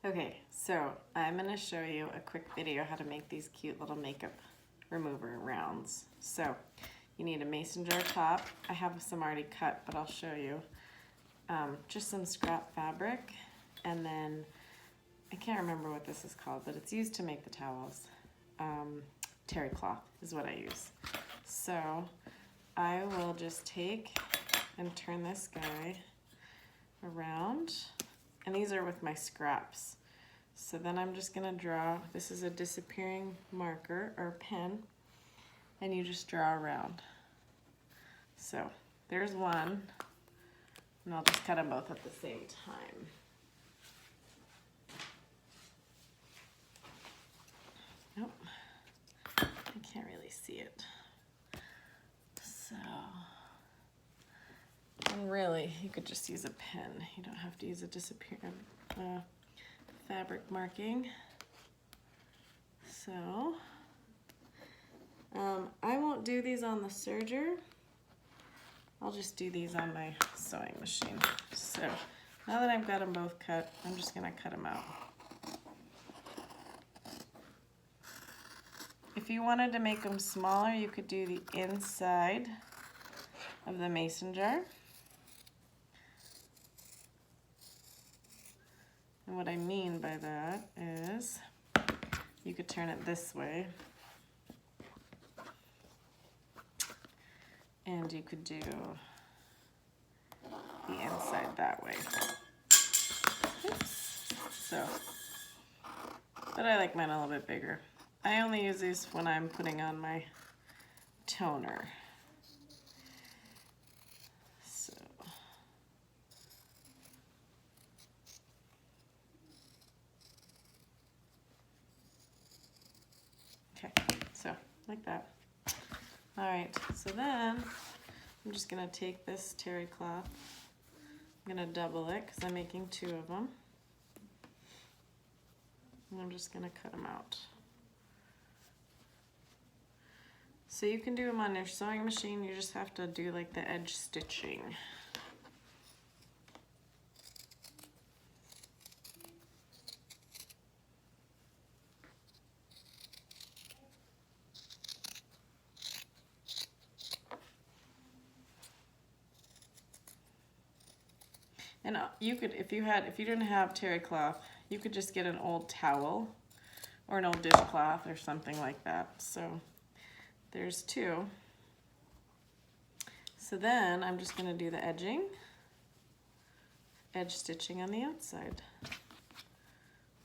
Okay, so I'm going to show you a quick video how to make these cute little makeup remover rounds. So you need a mason jar top. I have some already cut, but I'll show you. Just some scrap fabric, and then I can't remember what this is called, but it's used to make the towels. Terry cloth is what I use. So I will just take and turn this guy around, and these are with my scraps. So then I'm just gonna draw, this is a disappearing marker or pen, and you just draw around. So there's one, and I'll just cut them both at the same time. Nope, I can't really see it. So, and really, you could just use a pen. You don't have to use a disappearing fabric marking. So, I won't do these on the serger. I'll just do these on my sewing machine. So, now that I've got them both cut, I'm just gonna cut them out. If you wanted to make them smaller, you could do the inside of the mason jar. And what I mean by that is you could turn it this way, and you could do the inside that way. Oops. So, but I like mine a little bit bigger. I only use these when I'm putting on my toner. So, okay, so like that. All right, so then I'm just gonna take this terry cloth. I'm gonna double it because I'm making 2 of them. And I'm just gonna cut them out. So you can do them on your sewing machine, you just have to do like the edge stitching. And you could, if you didn't have terry cloth, you could just get an old towel or an old dishcloth or something like that. So there's 2. So then I'm just gonna do the edging, edge stitching on the outside.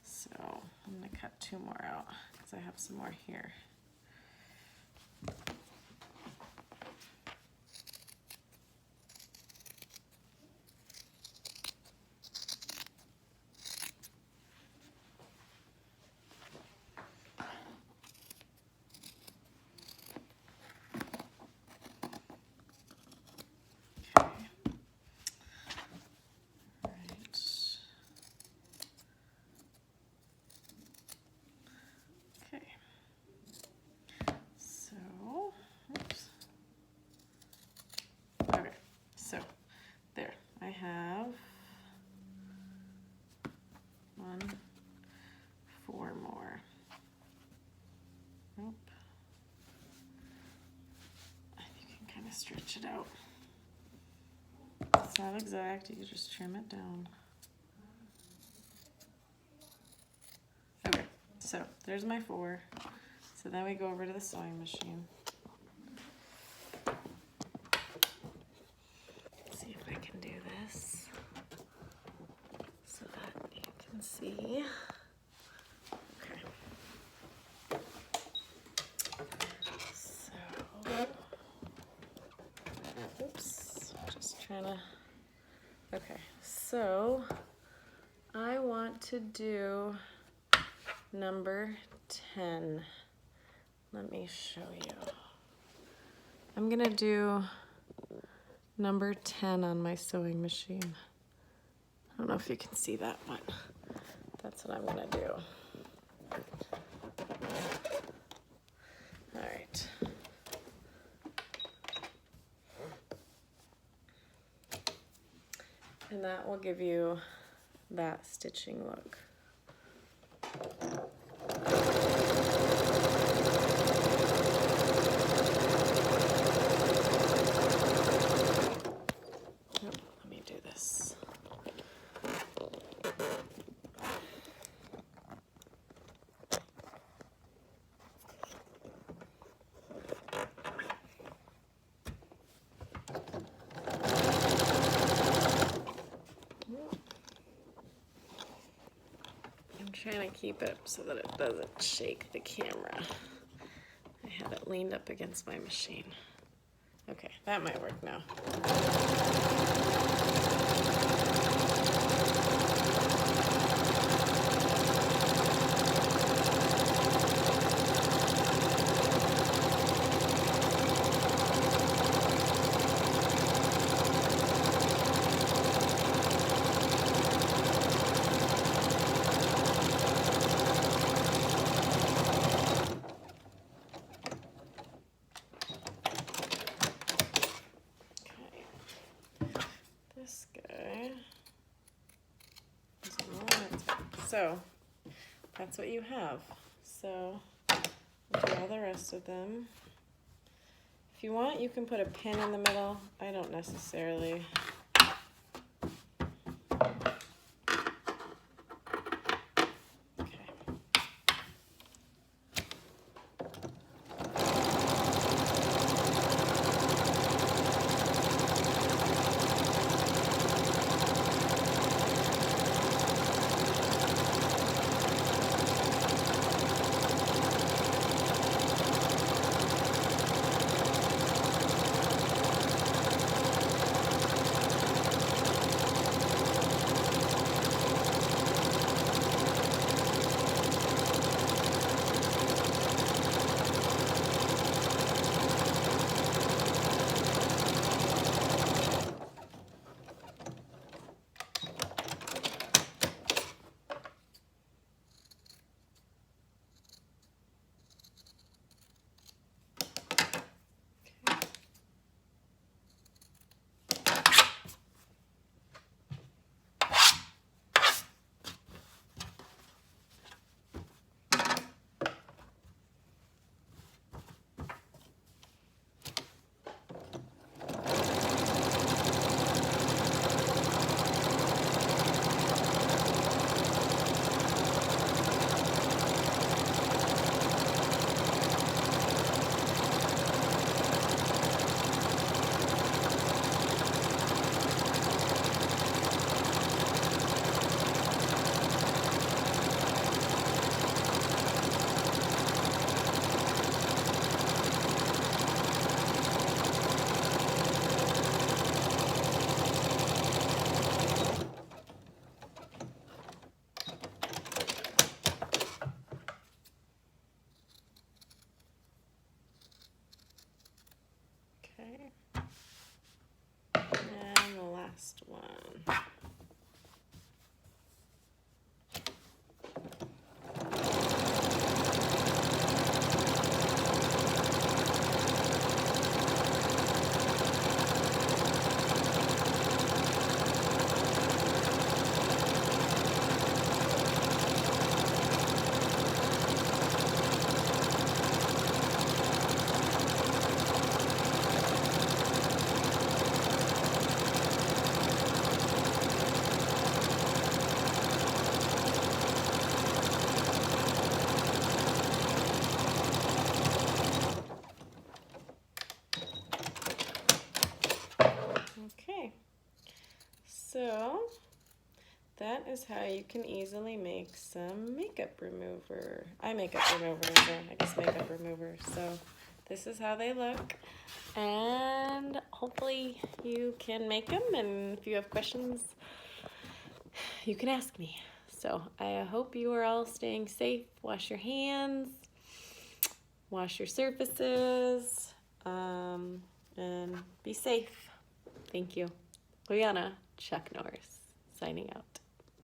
So I'm gonna cut 2 more out because I have some more here. I have 4 more. Nope. You can kind of stretch it out. It's not exact, you just trim it down. Okay, so there's my 4. So then we go over to the sewing machine. See. Okay. So, oops, just trying to, okay, so I want to do number 10. Let me show you. I'm gonna do number 10 on my sewing machine. I don't know if you can see that one. That's what I'm gonna do. All right. And that will give you that stitching look. Let me do this. I'm trying to keep it so that it doesn't shake the camera. I have it leaned up against my machine. Okay, that might work now. This guy is not. So that's what you have. So we'll do all the rest of them. If you want, you can put a pin in the middle. I don't necessarily. And the last one. Okay, so that is how you can easily make some makeup remover. Eye makeup remover, I guess makeup remover. So this is how they look, and hopefully you can make them, and if you have questions, you can ask me. So I hope you are all staying safe. Wash your hands, wash your surfaces, and be safe. Thank you. Quyana, Chuck Norris, signing out.